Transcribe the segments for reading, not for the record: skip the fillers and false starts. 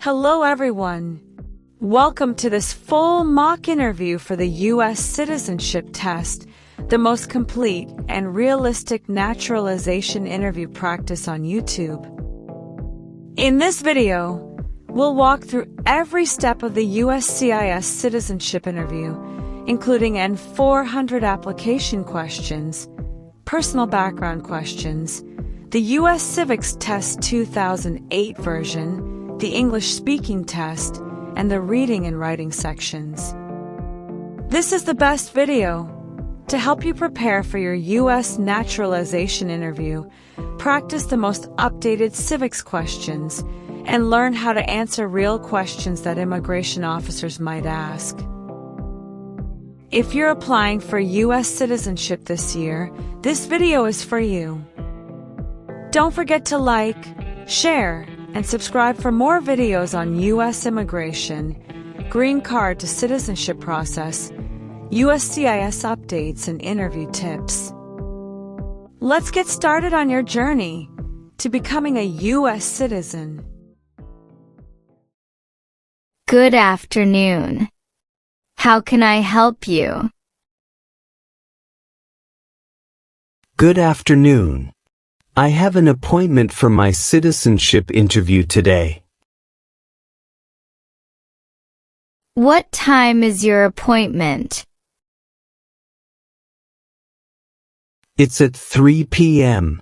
Hello everyone. Welcome to this full mock interview for the U.S. Citizenship Test, the most complete and realistic naturalization interview practice on YouTube. In this video, we'll walk through every step of the USCIS citizenship interview, including N-400 application questions, personal background questions, the U.S. Civics Test 2008 version, the English speaking test, and the reading and writing sections. This is the best video to help you prepare for your U.S. naturalization interview, practice the most updated civics questions, and learn how to answer real questions that immigration officers might ask. If you're applying for U.S. citizenship this year, this video is for you. Don't forget to like, share, and subscribe for more videos on U.S. immigration, green card to citizenship process, USCIS updates, and interview tips. Let's get started on your journey to becoming a U.S. citizen. Good afternoon. How can I help you? Good afternoon. I have an appointment for my citizenship interview today. What time is your appointment? It's at 3 p.m.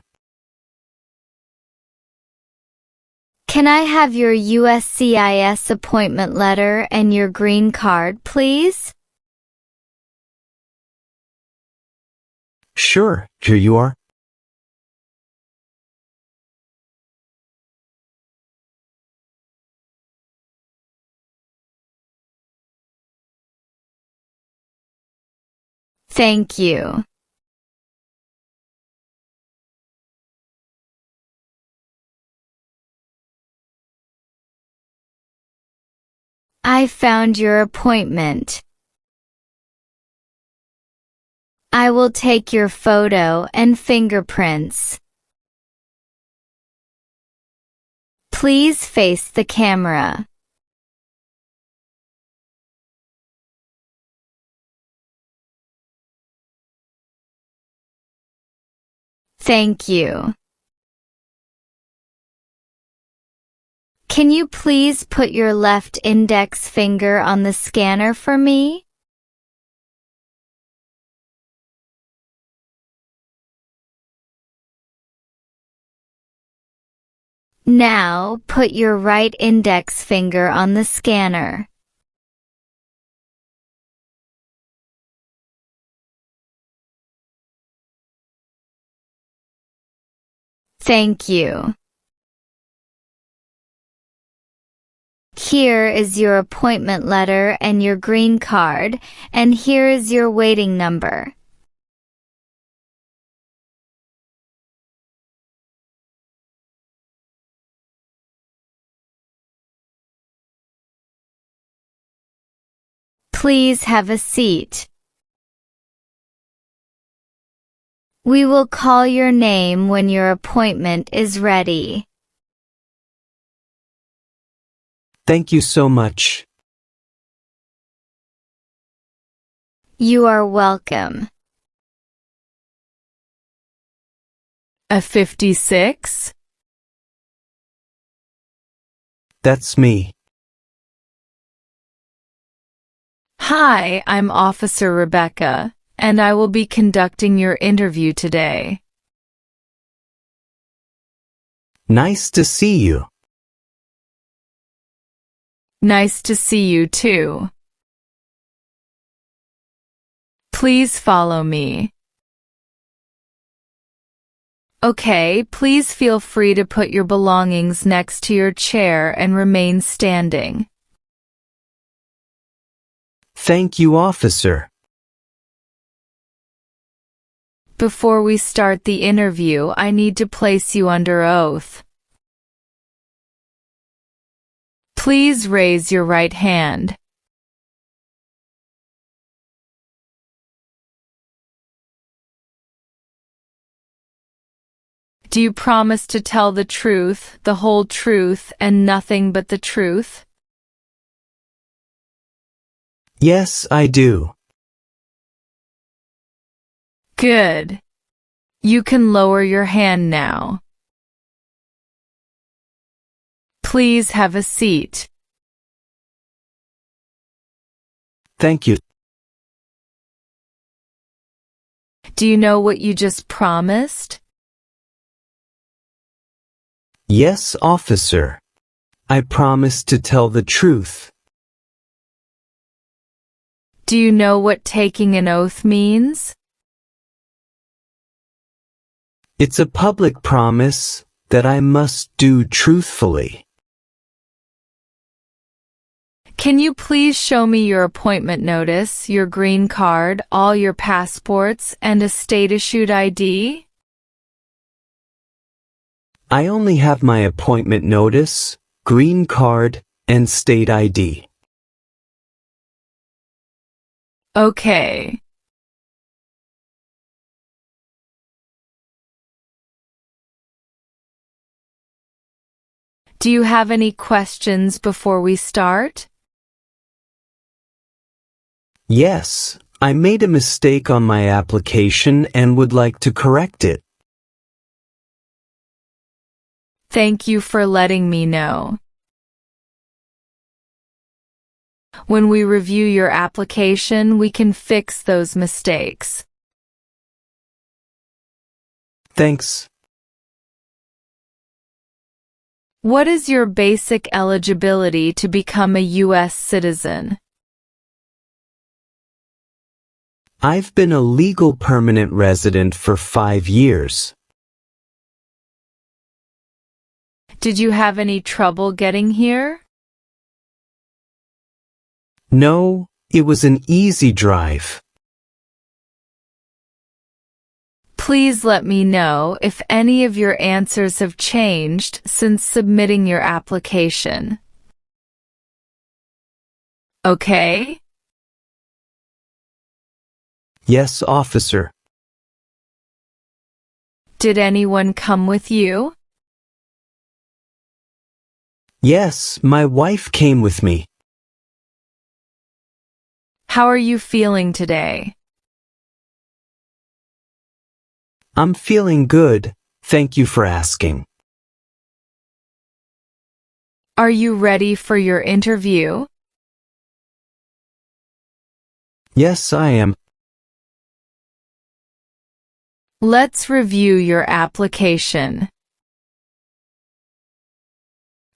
Can I have your USCIS appointment letter and your green card, please? Sure, here you are. Thank you. I found your appointment. I will take your photo and fingerprints. Please face the camera. Thank you. Can you please put your left index finger on the scanner for me? Now, put your right index finger on the scanner. Thank you. Here is your appointment letter and your green card, and here is your waiting number. Please have a seat. We will call your name when your appointment is ready. Thank you so much. You are welcome. A 56? That's me. Hi, I'm Officer Rebecca, and I will be conducting your interview today. Nice to see you. Nice to see you too. Please follow me. Okay, please feel free to put your belongings next to your chair and remain standing. Thank you, officer. Before we start the interview, I need to place you under oath. Please raise your right hand. Do you promise to tell the truth, the whole truth, and nothing but the truth? Yes, I do. Good. You can lower your hand now. Please have a seat. Thank you. Do you know what you just promised? Yes, officer. I promise to tell the truth. Do you know what taking an oath means? It's a public promise that I must do truthfully. Can you please show me your appointment notice, your green card, all your passports, and a state-issued ID? I only have my appointment notice, green card, and state ID. Okay. Do you have any questions before we start? Yes, I made a mistake on my application and would like to correct it. Thank you for letting me know. When we review your application, we can fix those mistakes. Thanks. What is your basic eligibility to become a U.S. citizen? I've been a legal permanent resident for 5 years. Did you have any trouble getting here? No, it was an easy drive. Please let me know if any of your answers have changed since submitting your application. Okay? Yes, officer. Did anyone come with you? Yes, my wife came with me. How are you feeling today? I'm feeling good, thank you for asking. Are you ready for your interview? Yes, I am. Let's review your application.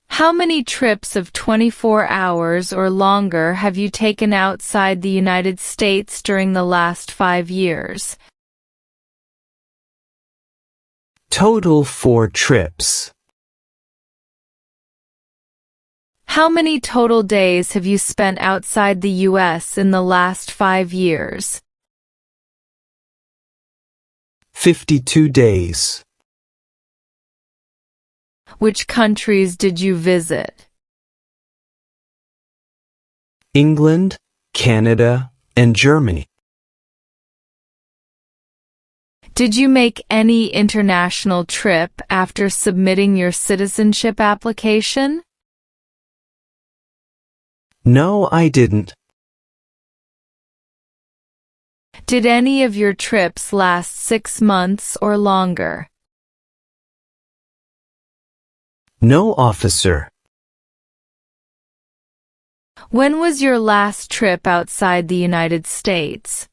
How many trips of 24 hours or longer have you taken outside the United States during the last 5 years? Total 4 trips. How many total days have you spent outside the U.S. in the last 5 years? 52 days. Which countries did you visit? England, Canada, and Germany. Did you make any international trip after submitting your citizenship application? No, I didn't. Did any of your trips last 6 months or longer? No, officer. When was your last trip outside the United States?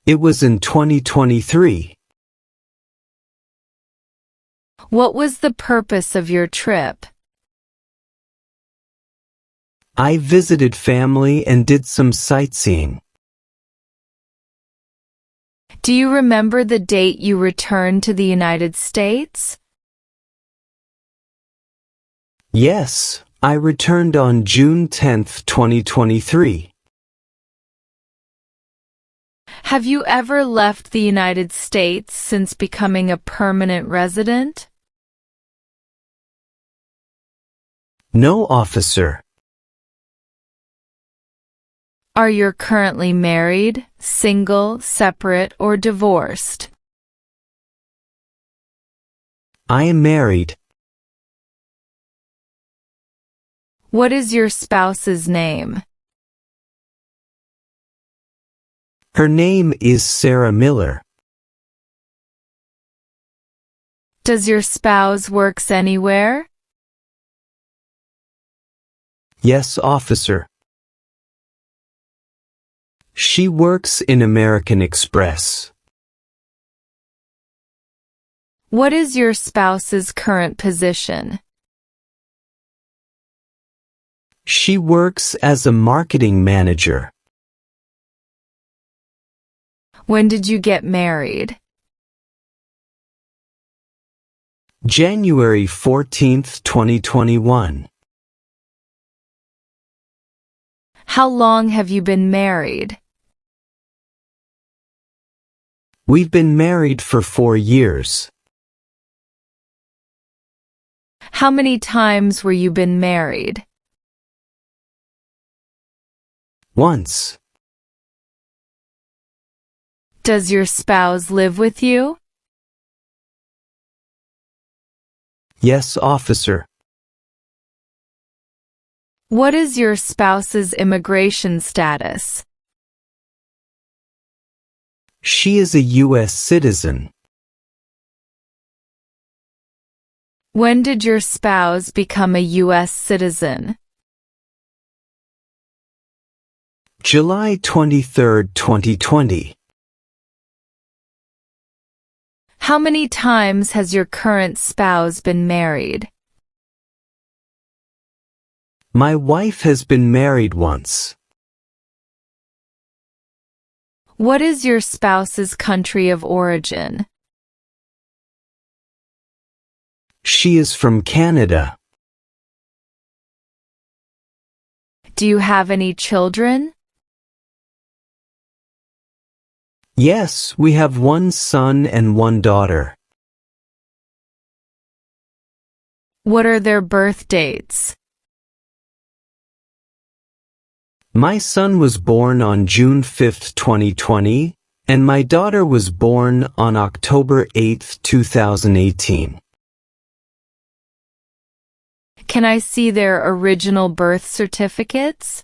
It was in 2023. What was the purpose of your trip? I visited family and did some sightseeing. Do you remember the date you returned to the United States? Yes, I returned on June 10, 2023. Have you ever left the United States since becoming a permanent resident? No, officer. Are you currently married, single, separate, or divorced? I am married. What is your spouse's name? Her name is Sarah Miller. Does your spouse works anywhere? Yes, officer. She works in American Express. What is your spouse's current position? She works as a marketing manager. When did you get married? January 14th, 2021. How long have you been married? We've been married for 4 years. How many times were you been married? Once. Does your spouse live with you? Yes, officer. What is your spouse's immigration status? She is a U.S. citizen. When did your spouse become a U.S. citizen? July 23, 2020. How many times has your current spouse been married? My wife has been married once. What is your spouse's country of origin? She is from Canada. Do you have any children? Yes, we have one son and one daughter. What are their birth dates? My son was born on June 5, 2020, and my daughter was born on October 8, 2018. Can I see their original birth certificates?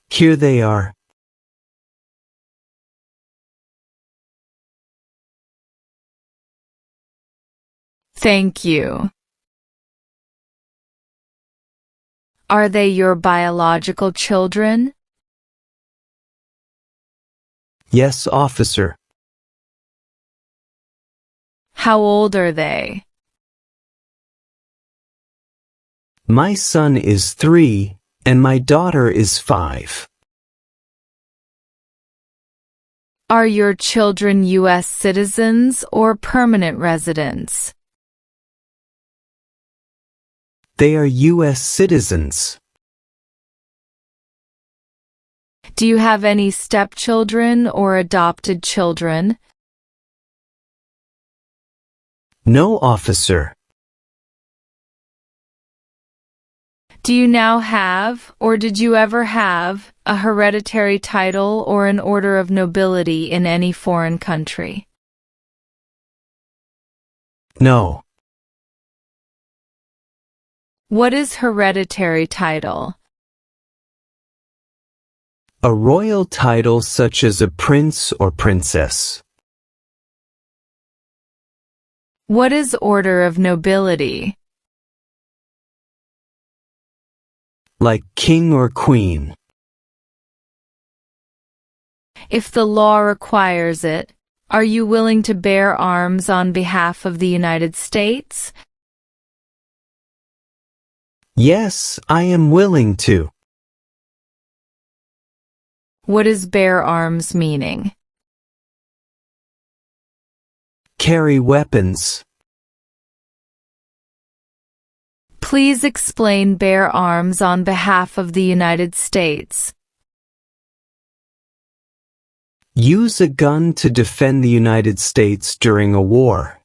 Here they are. Thank you. Are they your biological children? Yes, officer. How old are they? My son is 3, and my daughter is 5. Are your children U.S. citizens or permanent residents? They are U.S. citizens. Do you have any stepchildren or adopted children? No, officer. Do you now have, or did you ever have, a hereditary title or an order of nobility in any foreign country? No. What is hereditary title? A royal title such as a prince or princess. What is order of nobility? Like king or queen. If the law requires it, are you willing to bear arms on behalf of the United States? Yes, I am willing to. What is bear arms meaning? Carry weapons. Please explain bear arms on behalf of the United States. Use a gun to defend the United States during a war.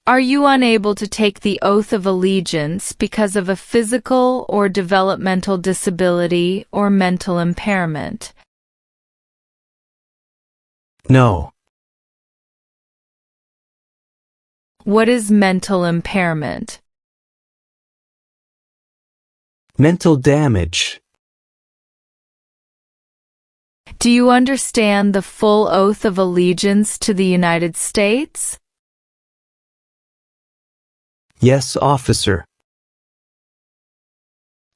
Are you unable to take the oath of allegiance because of a physical or developmental disability or mental impairment? No. What is mental impairment? Mental damage. Do you understand the full oath of allegiance to the United States? Yes, officer.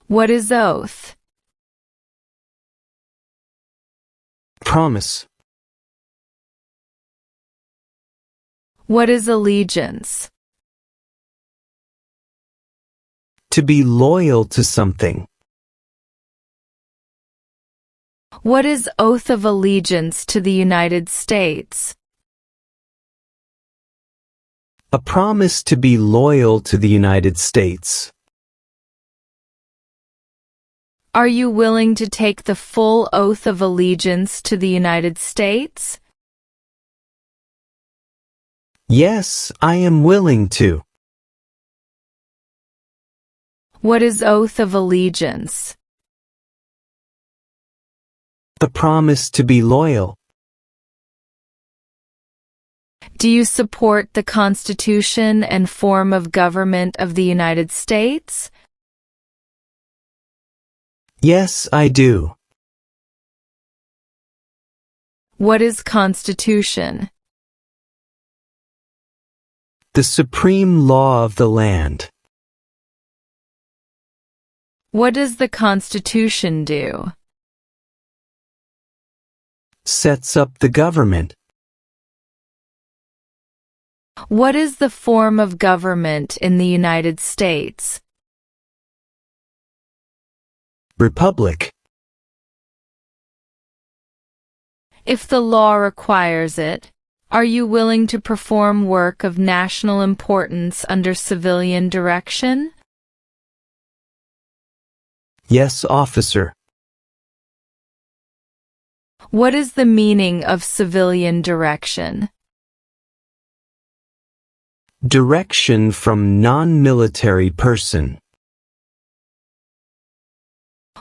What is oath? Promise. What is allegiance? To be loyal to something. What is oath of allegiance to the United States? A promise to be loyal to the United States. Are you willing to take the full oath of allegiance to the United States? Yes, I am willing to. What is oath of allegiance? The promise to be loyal. Do you support the Constitution and form of government of the United States? Yes, I do. What is Constitution? The supreme law of the land. What does the Constitution do? Sets up the government. What is the form of government in the United States? Republic. If the law requires it, are you willing to perform work of national importance under civilian direction? Yes, officer. What is the meaning of civilian direction? Direction from non-military person.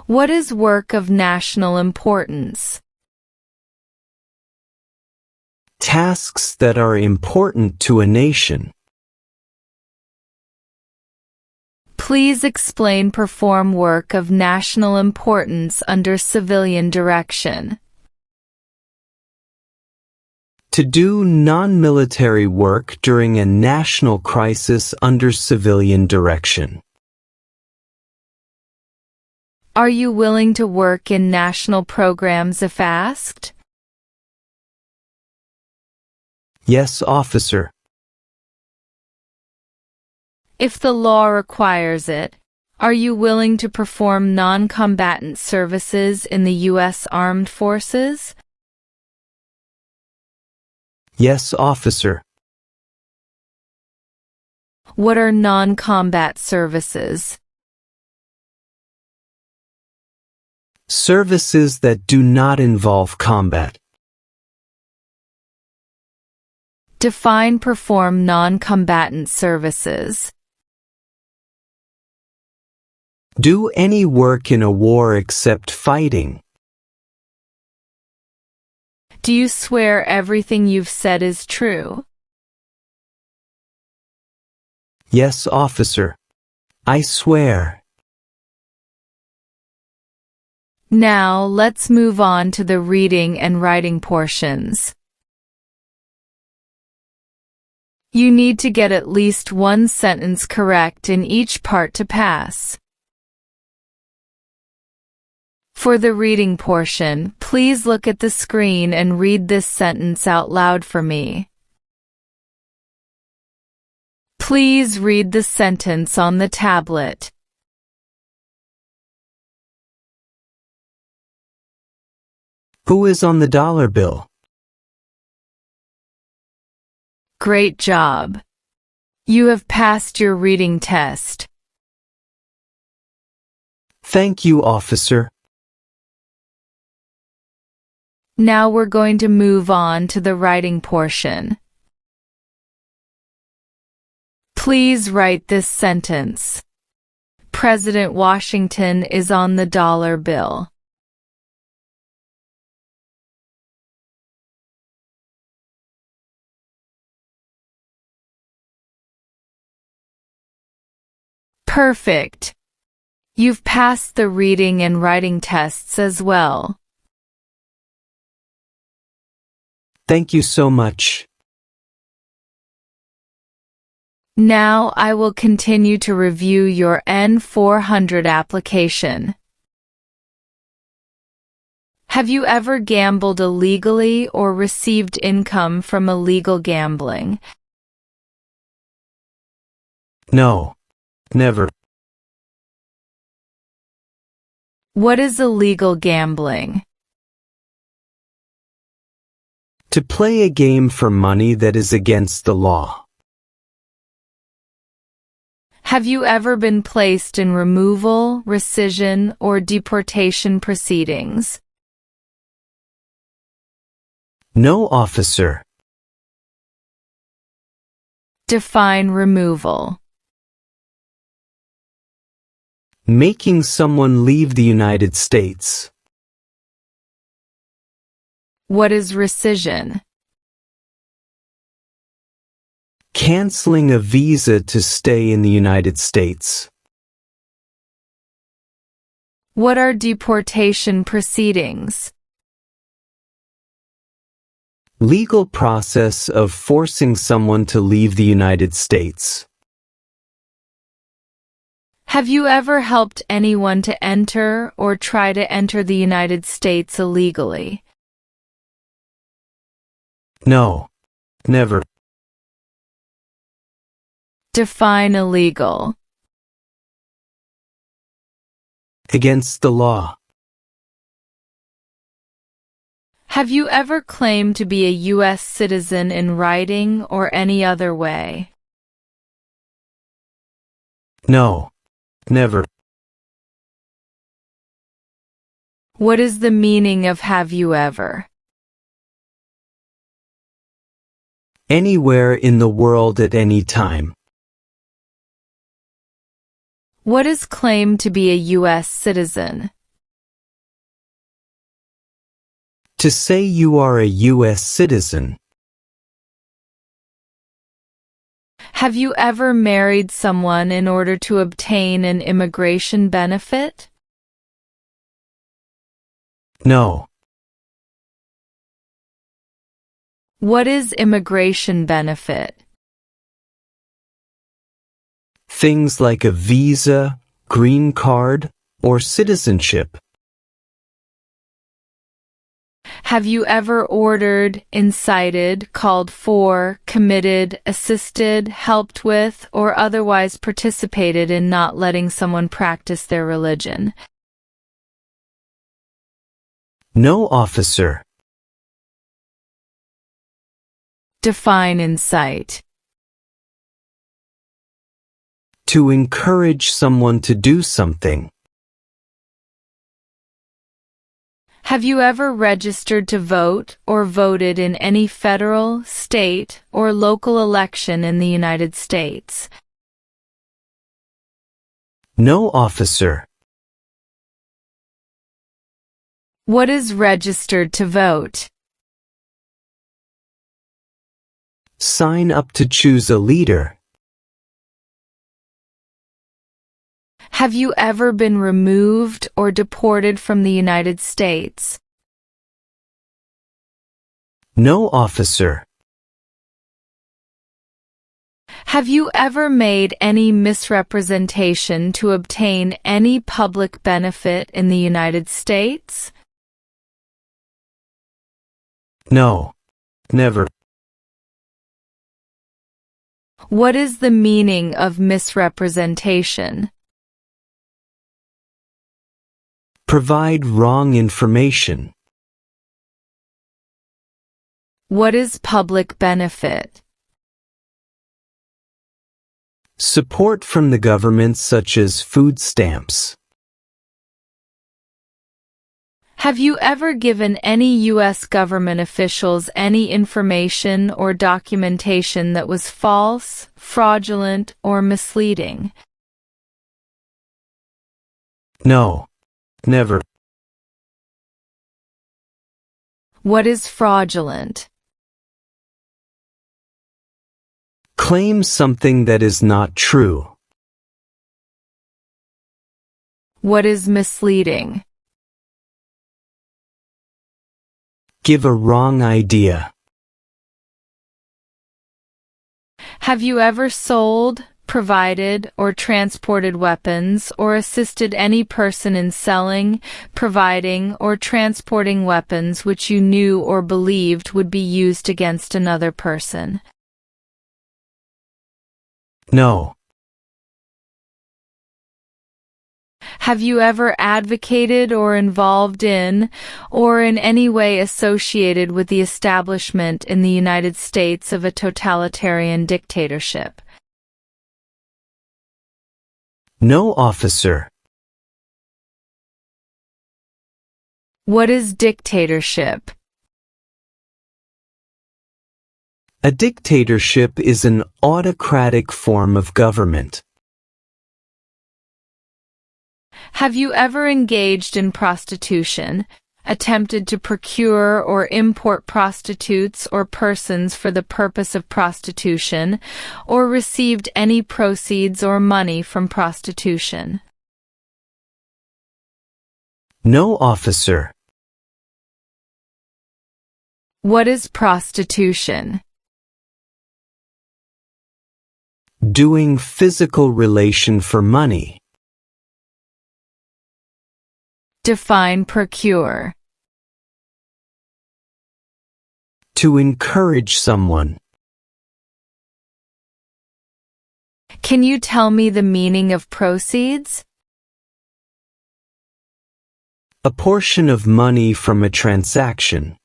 What is work of national importance? Tasks that are important to a nation. Please explain perform work of national importance under civilian direction. To do non-military work during a national crisis under civilian direction. Are you willing to work in national programs if asked? Yes, officer. If the law requires it, are you willing to perform non-combatant services in the U.S. Armed Forces? Yes, officer. What are non-combat services? Services that do not involve combat. Define perform non-combatant services. Do any work in a war except fighting. Do you swear everything you've said is true? Yes, officer. I swear. Now let's move on to the reading and writing portions. You need to get at least one sentence correct in each part to pass. For the reading portion, please look at the screen and read this sentence out loud for me. Please read the sentence on the tablet. Who is on the dollar bill? Great job. You have passed your reading test. Thank you, officer. Now we're going to move on to the writing portion. Please write this sentence. President Washington is on the dollar bill. Perfect. You've passed the reading and writing tests as well. Thank you so much. Now I will continue to review your N-400 application. Have you ever gambled illegally or received income from illegal gambling? No. Never. What is illegal gambling? To play a game for money that is against the law. Have you ever been placed in removal, rescission, or deportation proceedings? No, officer. Define removal. Making someone leave the United States. What is rescission? Canceling a visa to stay in the United States. What are deportation proceedings? Legal process of forcing someone to leave the United States. Have you ever helped anyone to enter or try to enter the United States illegally? No. Never. Define illegal. Against the law. Have you ever claimed to be a U.S. citizen in writing or any other way? No. Never. What is the meaning of have you ever? Anywhere in the world at any time. What is claimed to be a U.S. citizen? To say you are a U.S. citizen. Have you ever married someone in order to obtain an immigration benefit? No. What is immigration benefit? Things like a visa, green card, or citizenship. Have you ever ordered, incited, called for, committed, assisted, helped with, or otherwise participated in not letting someone practice their religion? No, officer. Define incite. To encourage someone to do something. Have you ever registered to vote or voted in any federal, state, or local election in the United States? No, officer. What is registered to vote? Sign up to choose a leader. Have you ever been removed or deported from the United States? No, officer. Have you ever made any misrepresentation to obtain any public benefit in the United States? No. Never. What is the meaning of misrepresentation? Provide wrong information. What is public benefit? Support from the government such as food stamps. Have you ever given any U.S. government officials any information or documentation that was false, fraudulent, or misleading? No. Never. What is fraudulent? Claim something that is not true. What is misleading? Give a wrong idea. Have you ever sold, provided, or transported weapons or assisted any person in selling, providing, or transporting weapons which you knew or believed would be used against another person? No. Have you ever advocated or involved in, or in any way associated with the establishment in the United States of a totalitarian dictatorship? No, officer. What is dictatorship? A dictatorship is an autocratic form of government. Have you ever engaged in prostitution, attempted to procure or import prostitutes or persons for the purpose of prostitution, or received any proceeds or money from prostitution? No, officer. What is prostitution? Doing physical relation for money. Define procure. To encourage someone. Can you tell me the meaning of proceeds? A portion of money from a transaction.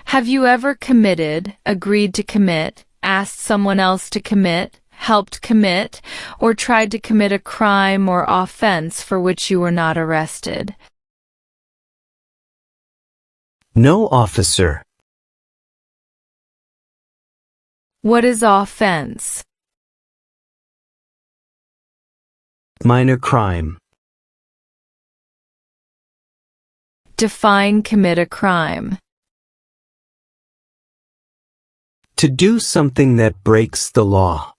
Have you ever committed, agreed to commit, asked someone else to commit, helped commit, or tried to commit a crime or offense for which you were not arrested? No, officer. What is offense? Minor crime. Define commit a crime. To do something that breaks the law.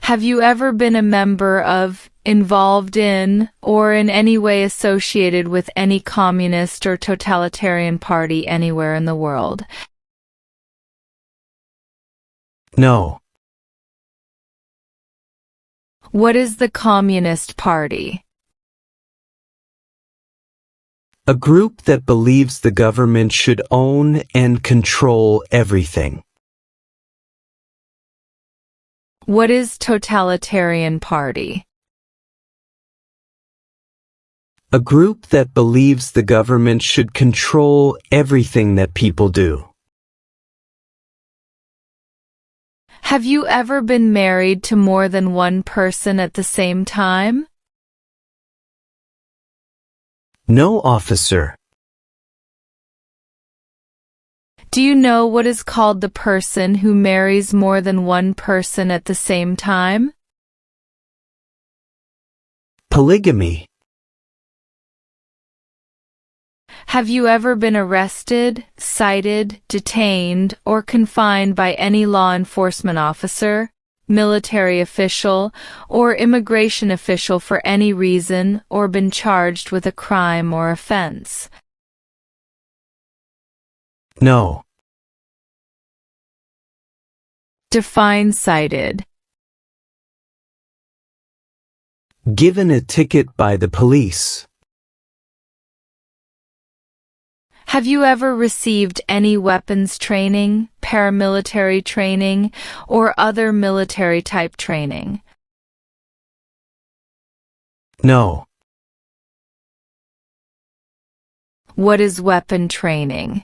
Have you ever been a member of, involved in, or in any way associated with any communist or totalitarian party anywhere in the world? No. What is the Communist Party? A group that believes the government should own and control everything. What is totalitarian party? A group that believes the government should control everything that people do. Have you ever been married to more than one person at the same time? No, officer. Do you know what is called the person who marries more than one person at the same time? Polygamy. Have you ever been arrested, cited, detained, or confined by any law enforcement officer, military official, or immigration official for any reason, or been charged with a crime or offense? No. Define cited. Given a ticket by the police. Have you ever received any weapons training, paramilitary training, or other military-type training? No. What is weapon training?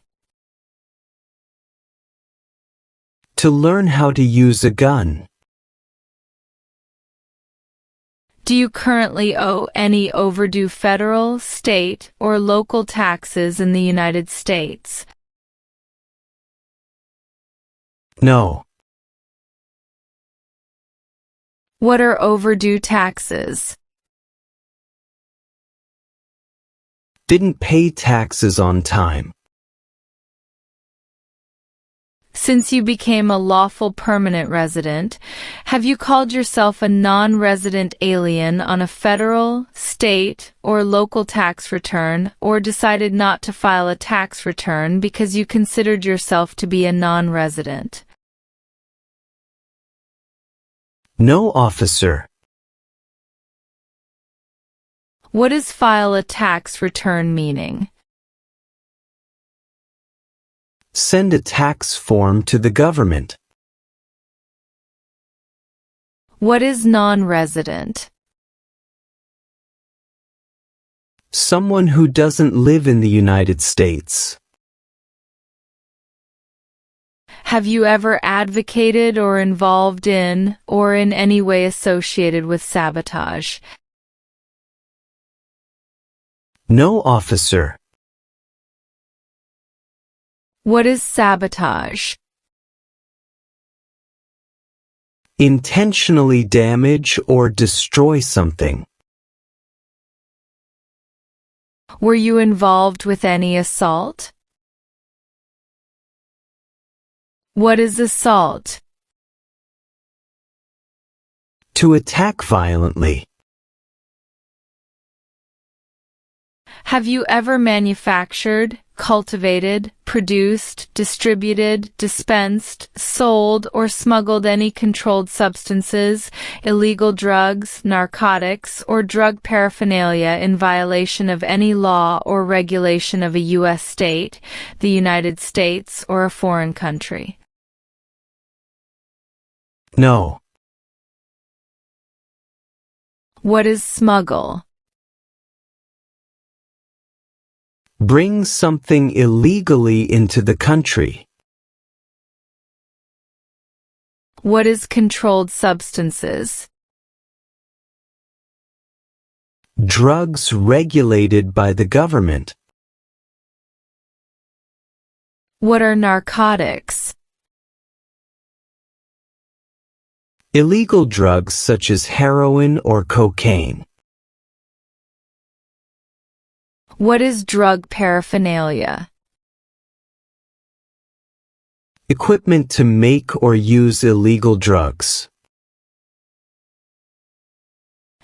To learn how to use a gun. Do you currently owe any overdue federal, state, or local taxes in the United States? No. What are overdue taxes? Didn't pay taxes on time. Since you became a lawful permanent resident, have you called yourself a non-resident alien on a federal, state, or local tax return, or decided not to file a tax return because you considered yourself to be a non-resident? No, officer. What does file a tax return meaning? Send a tax form to the government. What is non-resident? Someone who doesn't live in the United States. Have you ever advocated or involved in, or in any way associated with sabotage? No, officer. What is sabotage? Intentionally damage or destroy something. Were you involved with any assault? What is assault? To attack violently. Have you ever manufactured, cultivated, produced, distributed, dispensed, sold, or smuggled any controlled substances, illegal drugs, narcotics, or drug paraphernalia in violation of any law or regulation of a U.S. state, the United States, or a foreign country? No. What is smuggle? Bring something illegally into the country. What is controlled substances? Drugs regulated by the government. What are narcotics? Illegal drugs such as heroin or cocaine. What is drug paraphernalia? Equipment to make or use illegal drugs.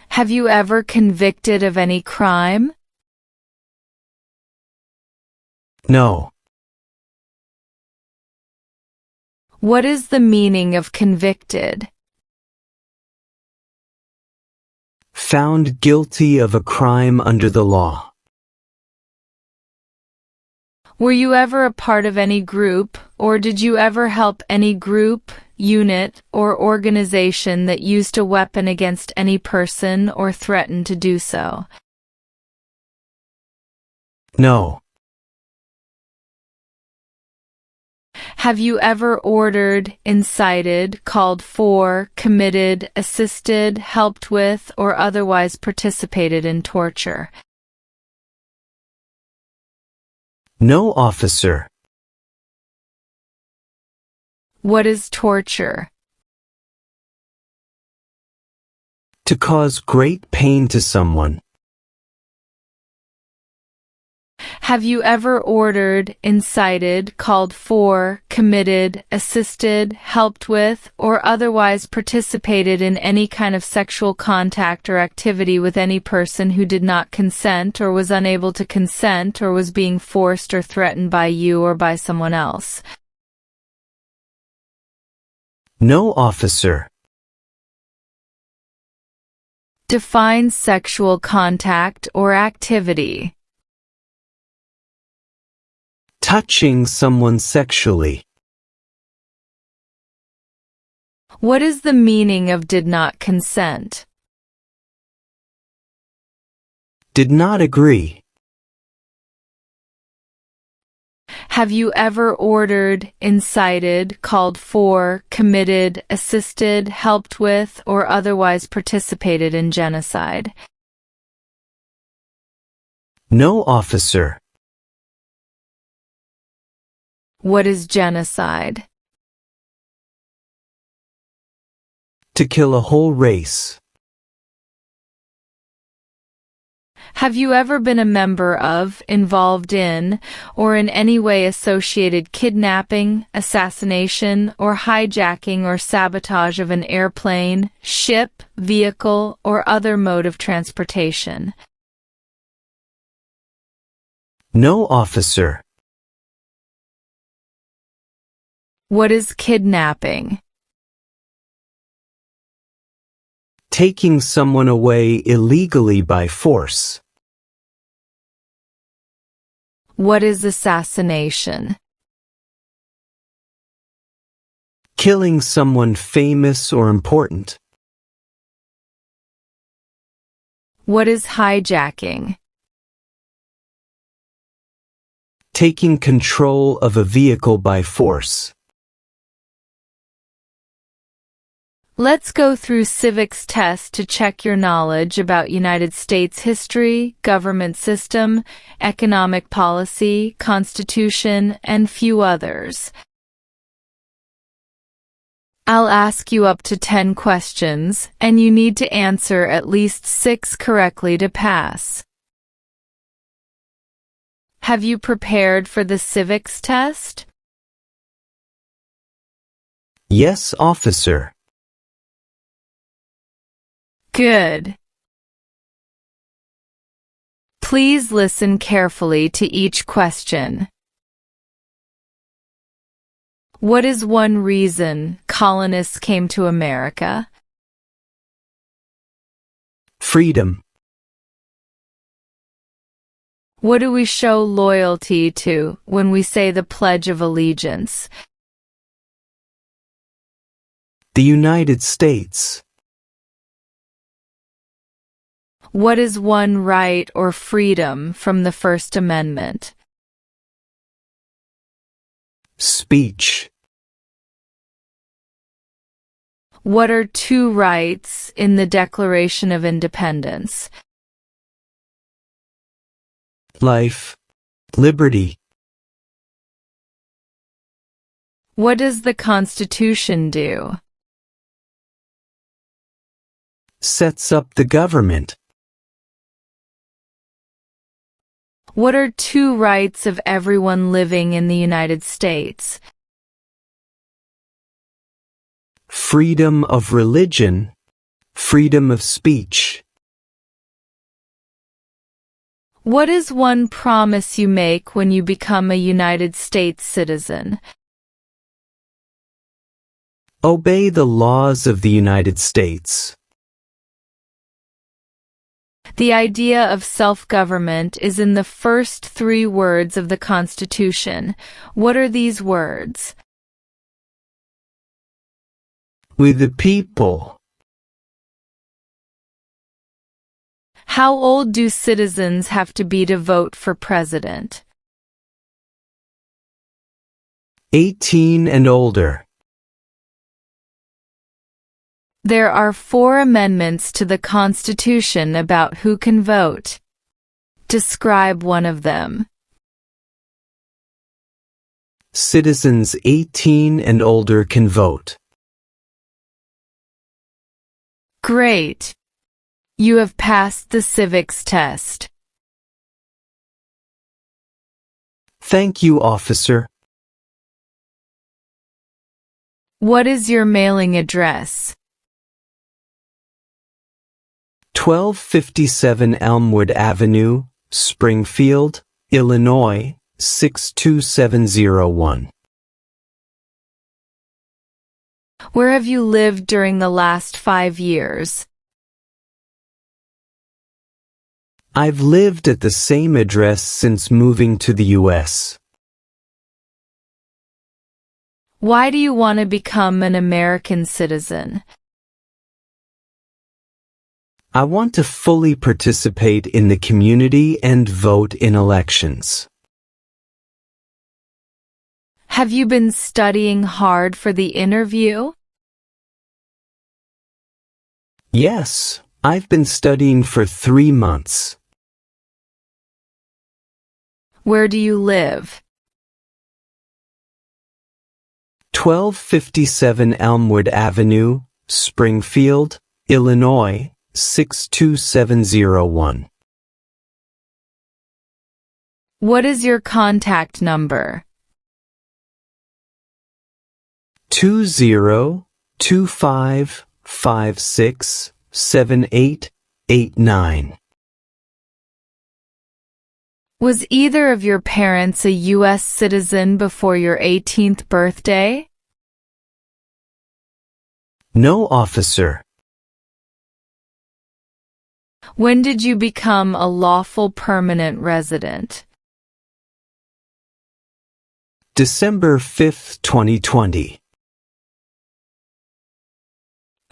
Have you ever convicted of any crime? No. What is the meaning of convicted? Found guilty of a crime under the law. Were you ever a part of any group, or did you ever help any group, unit, or organization that used a weapon against any person or threatened to do so? No. Have you ever ordered, incited, called for, committed, assisted, helped with, or otherwise participated in torture? No, officer. What is torture? To cause great pain to someone. Have you ever ordered, incited, called for, committed, assisted, helped with, or otherwise participated in any kind of sexual contact or activity with any person who did not consent or was unable to consent or was being forced or threatened by you or by someone else? No, officer. Define sexual contact or activity. Touching someone sexually. What is the meaning of did not consent? Did not agree. Have you ever ordered, incited, called for, committed, assisted, helped with, or otherwise participated in genocide? No, officer. What is genocide? To kill a whole race. Have you ever been a member of, involved in, or in any way associated kidnapping, assassination, or hijacking or sabotage of an airplane, ship, vehicle, or other mode of transportation? No, officer. What is kidnapping? Taking someone away illegally by force. What is assassination? Killing someone famous or important. What is hijacking? Taking control of a vehicle by force. Let's go through civics tests to check your knowledge about United States history, government system, economic policy, constitution, and few others. I'll ask you up to 10 questions, and you need to answer at least 6 correctly to pass. Have you prepared for the civics test? Yes, officer. Good. Please listen carefully to each question. What is one reason colonists came to America? Freedom. What do we show loyalty to when we say the Pledge of Allegiance? The United States. What is one right or freedom from the First Amendment? Speech. What are 2 rights in the Declaration of Independence? Life. Liberty. What does the Constitution do? Sets up the government. What are 2 rights of everyone living in the United States? Freedom of religion. Freedom of speech. What is one promise you make when you become a United States citizen? Obey the laws of the United States. The idea of self-government is in the first 3 words of the Constitution. What are these words? We the people. How old do citizens have to be to vote for president? 18 and older. There are 4 amendments to the Constitution about who can vote. Describe one of them. Citizens 18 and older can vote. Great! You have passed the civics test. Thank you, officer. What is your mailing address? 1257 Elmwood Avenue, Springfield, Illinois, 62701. Where have you lived during the last 5 years? I've lived at the same address since moving to the U.S. Why do you want to become an American citizen? I want to fully participate in the community and vote in elections. Have you been studying hard for the interview? Yes, I've been studying for 3 months. Where do you live? 1257 Elmwood Avenue, Springfield, Illinois, 62701. What is your contact number? 2025567889. Was either of your parents a U.S. citizen before your 18th birthday? No, officer. When did you become a lawful permanent resident? December 5th, 2020.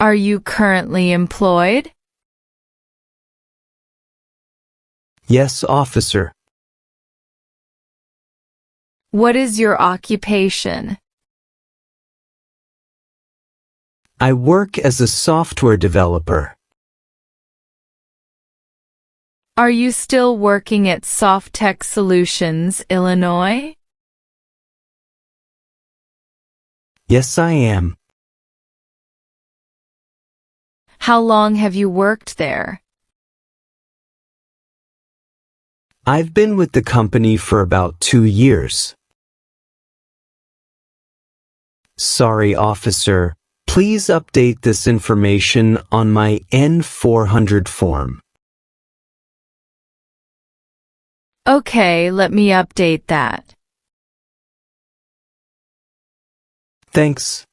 Are you currently employed? Yes, officer. What is your occupation? I work as a software developer. Are you still working at Softtech Solutions, Illinois? Yes, I am. How long have you worked there? I've been with the company for about 2 years. Sorry, officer. Please update this information on my N-400 form. Okay, let me update that. Thanks.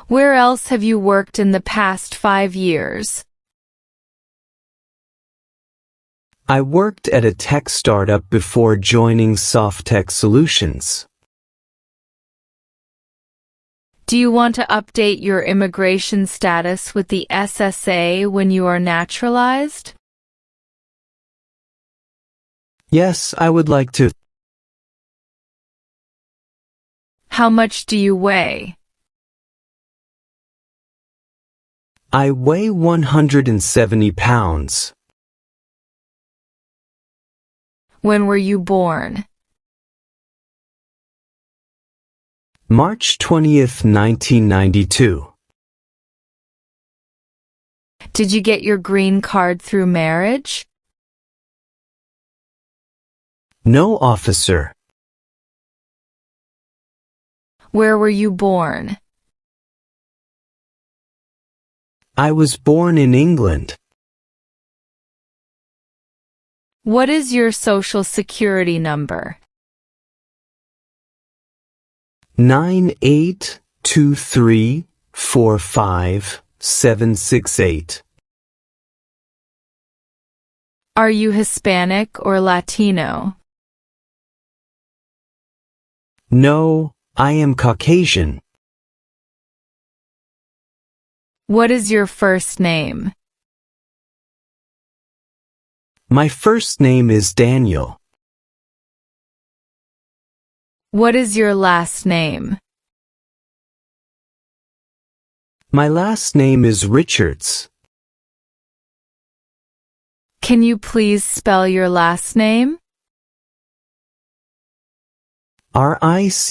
Where else have you worked in the past 5 years? I worked at a tech startup before joining Softtech Solutions. Do you want to update your immigration status with the SSA when you are naturalized? Yes, I would like to. How much do you weigh? I weigh 170 pounds. When were you born? March 20th, 1992. Did you get your green card through marriage? No, officer. Where were you born? I was born in England. What is your social security number? 982345768. Are you Hispanic or Latino? No, I am Caucasian. What is your first name? My first name is Daniel. What is your last name? My last name is Richards. Can you please spell your last name? Richards.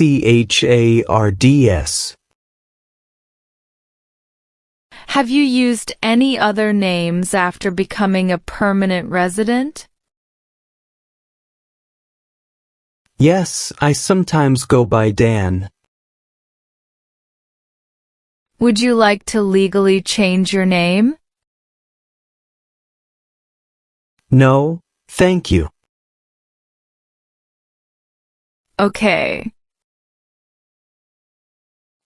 Have you used any other names after becoming a permanent resident? Yes, I sometimes go by Dan. Would you like to legally change your name? No, thank you. Okay.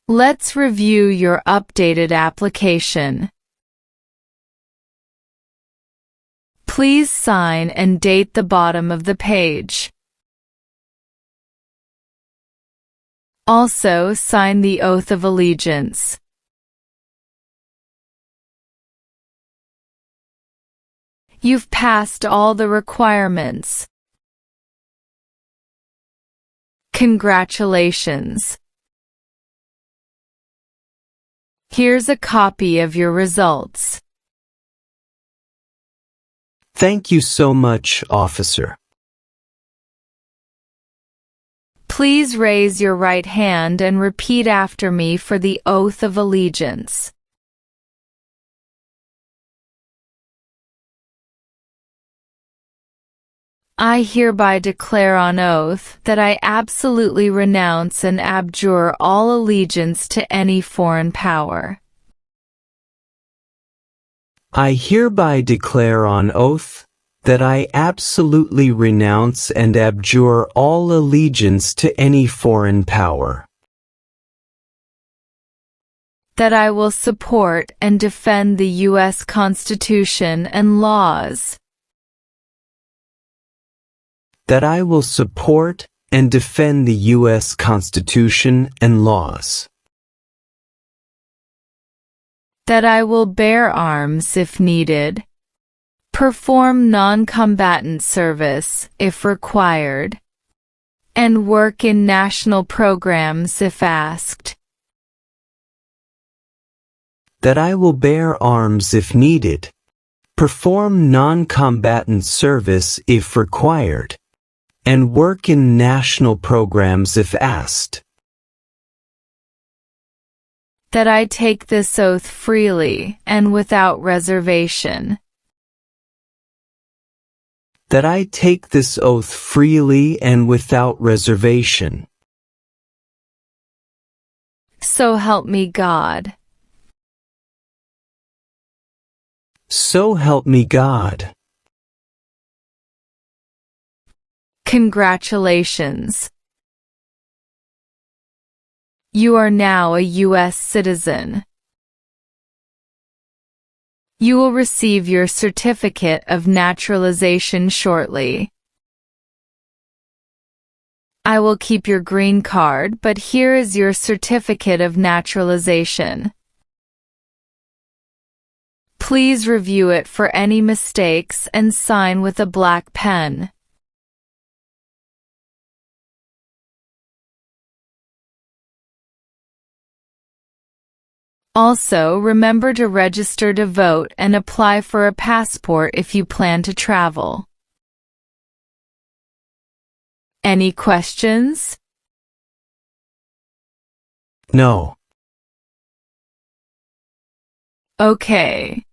Let's review your updated application. Please sign and date the bottom of the page. Also, sign the oath of allegiance. You've passed all the requirements. Congratulations. Here's a copy of your results. Thank you so much, officer. Please raise your right hand and repeat after me for the oath of allegiance. I hereby declare on oath that I absolutely renounce and abjure all allegiance to any foreign power. I hereby declare on oath that I absolutely renounce and abjure all allegiance to any foreign power. That I will support and defend the U.S. Constitution and laws. That I will support and defend the U.S. Constitution and laws. That I will bear arms if needed, perform non-combatant service if required, and work in national programs if asked. That I will bear arms if needed, perform non-combatant service if required, and work in national programs if asked. That I take this oath freely and without reservation. That I take this oath freely and without reservation. So help me God. So help me God. Congratulations. You are now a U.S. citizen. You will receive your certificate of naturalization shortly. I will keep your green card, but here is your certificate of naturalization. Please review it for any mistakes and sign with a black pen. Also, remember to register to vote and apply for a passport if you plan to travel. Any questions? No. Okay.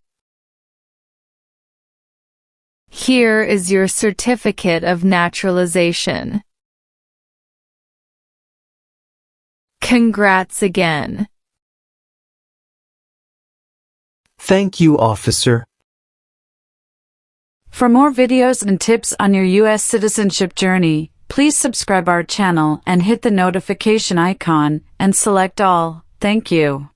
Here is your certificate of naturalization. Congrats again. Thank you, officer. For more videos and tips on your U.S. citizenship journey, please subscribe our channel and hit the notification icon and select all. Thank you.